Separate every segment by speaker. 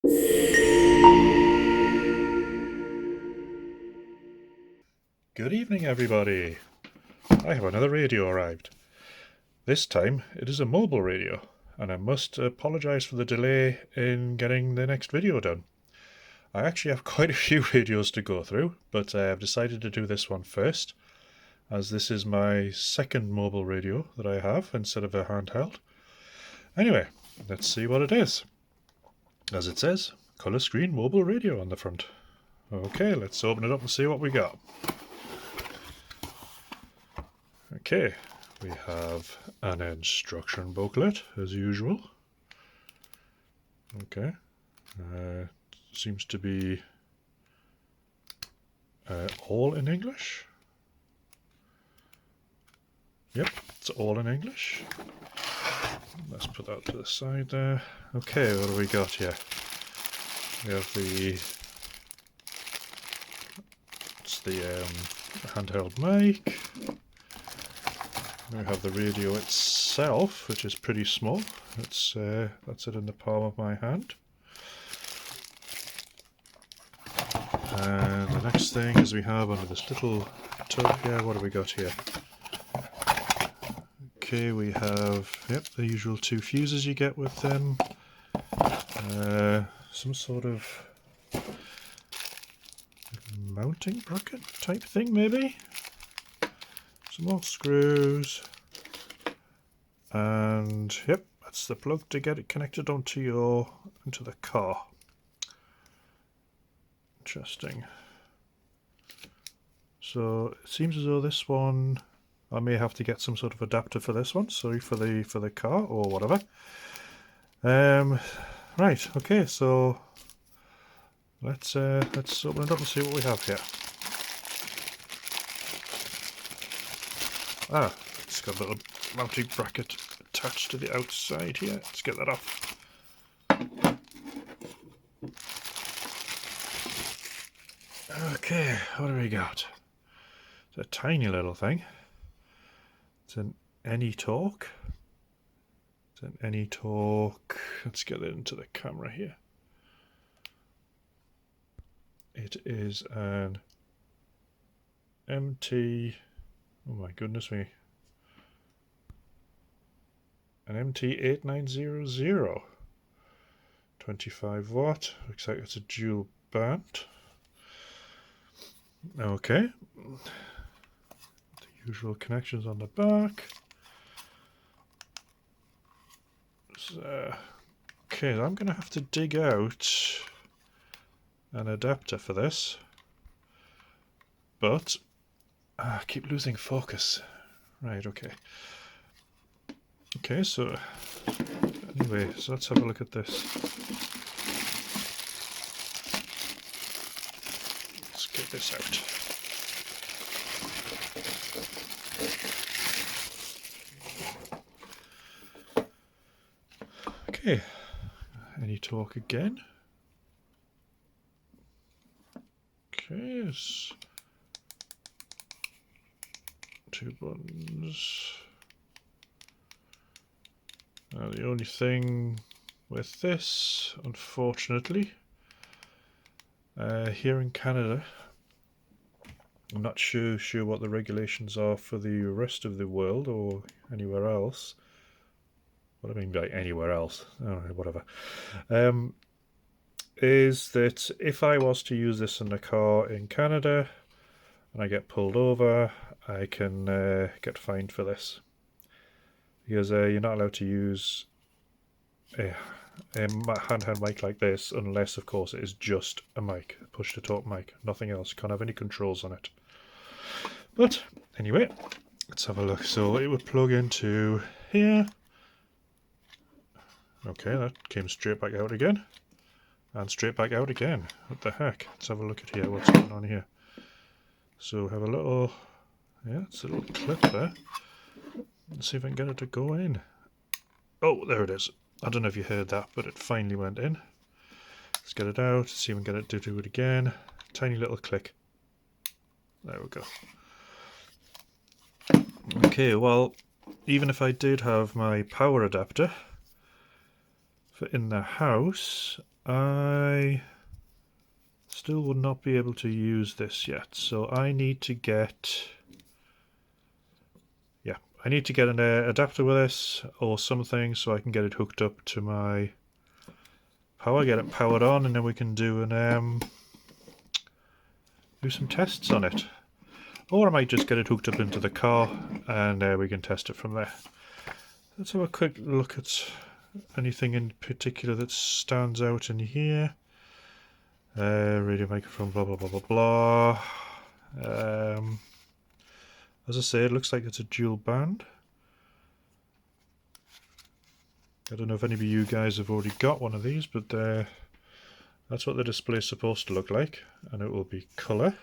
Speaker 1: Good evening, everybody. I have another radio arrived. This time it is a mobile radio, and I must apologise for the delay in getting the next video done. I actually have quite a few radios to go through, but I've decided to do this one first, as this is my second mobile radio that I have instead of a handheld. Anyway, let's see what it is. As it says, colour screen mobile radio on the front. Okay, let's open it up and see what we got. Okay, we have an instruction booklet as usual. Okay, seems to be all in English. Yep, it's all in English. Let's put that to the side there. Okay, what do we got here? We have the handheld mic. We have the radio itself, which is pretty small. That's it in the palm of my hand. And the next thing is we have under this little tub here, what do we got here? Okay, we have, the usual two fuses you get with them. Some sort of mounting bracket type thing, maybe? Some more screws. And, that's the plug to get it connected into the car. Interesting. So it seems as though this one, I may have to get some sort of adapter for this one. Sorry for the car or whatever. Right. Okay. So let's open it up and see what we have here. Ah, it's got a little mounting bracket attached to the outside here. Let's get that off. Okay, what do we got? It's a tiny little thing. It's an Anytalk. It's an Anytalk. Let's get it into the camera here. It is an MT. Oh my goodness me. An MT8900. 25 watt. Looks like it's a dual band. Okay. The usual connections on the back. So, okay, I'm going to have to dig out an adapter for this. But I keep losing focus. Right, okay. Okay, so anyway, so let's have a look at this. Let's get this out. Okay, Anytalk again. Okay, it's two buttons. Now the only thing with this, unfortunately, here in Canada, I'm not sure what the regulations are for the rest of the world or anywhere else. What I mean by anywhere else, whatever, is that if I was to use this in a car in Canada and I get pulled over, I can get fined for this. Because you're not allowed to use a handheld mic like this unless, of course, it is just a mic, a push-to-talk mic, nothing else. Can't have any controls on it. But anyway, let's have a look. So it would plug into here. Okay, that came straight back out again. And straight back out again. What the heck? Let's have a look at here. What's going on here? So have a little, it's a little clip there. Let's see if I can get it to go in. Oh, there it is. I don't know if you heard that, but it finally went in. Let's get it out, see if we can get it to do it again. Tiny little click. There we go. Okay, well, even if I did have my power adapter for in the house, I still would not be able to use this yet, so I need to get... yeah, I need to get an adapter with this or something so I can get it hooked up to my power, get it powered on, and then we can do some tests on it. Or I might just get it hooked up into the car and we can test it from there. Let's have a quick look at anything in particular that stands out in here. Radio microphone, blah blah blah blah blah. As I say, it looks like it's a dual band. I don't know if any of you guys have already got one of these, but that's what the display is supposed to look like, and it will be colour.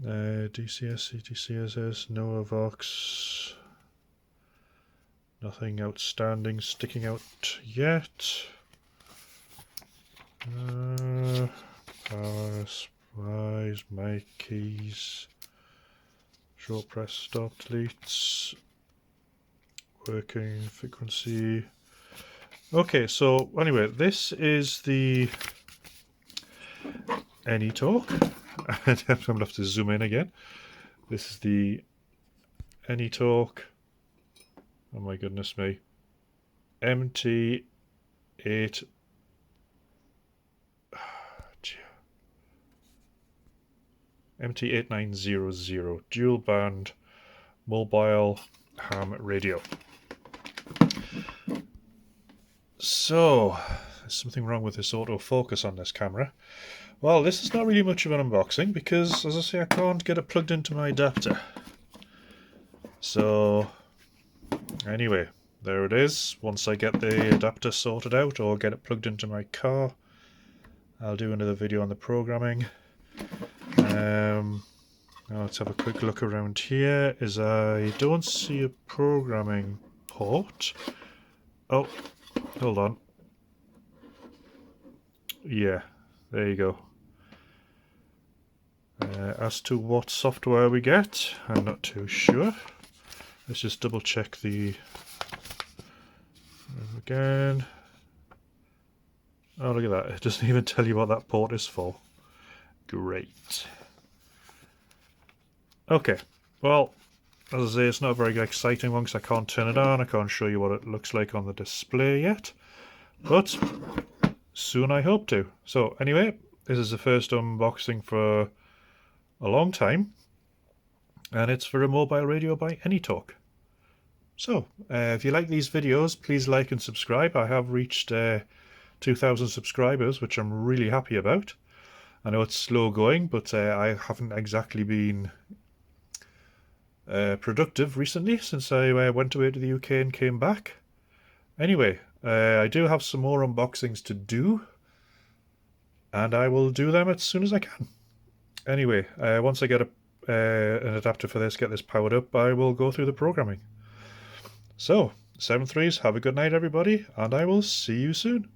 Speaker 1: DCS, CTCSS, no Vox. Nothing outstanding sticking out yet. Power supplies, mic keys, short press, stop, deletes, working frequency. Okay, so anyway, this is the Anytalk. I'm going to have to zoom in again. This is the Anytalk. Oh my goodness me. MT8 MT8900 dual band mobile ham radio. So, there's something wrong with this autofocus on this camera. Well, this is not really much of an unboxing because, as I say, I can't get it plugged into my adapter. So, anyway, there it is. Once I get the adapter sorted out or get it plugged into my car, I'll do another video on the programming. Now let's have a quick look around here. I don't see a programming port. Oh, hold on. Yeah, there you go. As to what software we get, I'm not too sure. Let's just double check the... again. Oh, look at that. It doesn't even tell you what that port is for. Great. Okay, well, as I say, it's not a very exciting one because I can't turn it on. I can't show you what it looks like on the display yet. But soon I hope to. So anyway, this is the first unboxing for a long time. And it's for a mobile radio by Anytalk. So, if you like these videos, please like and subscribe. I have reached 2,000 subscribers, which I'm really happy about. I know it's slow going, but I haven't exactly been productive recently since I went away to the UK and came back. Anyway, I do have some more unboxings to do, and I will do them as soon as I can. Anyway, once I get an adapter for this, get this powered up, I will go through the programming. So, 7-3s, have a good night everybody, and I will see you soon.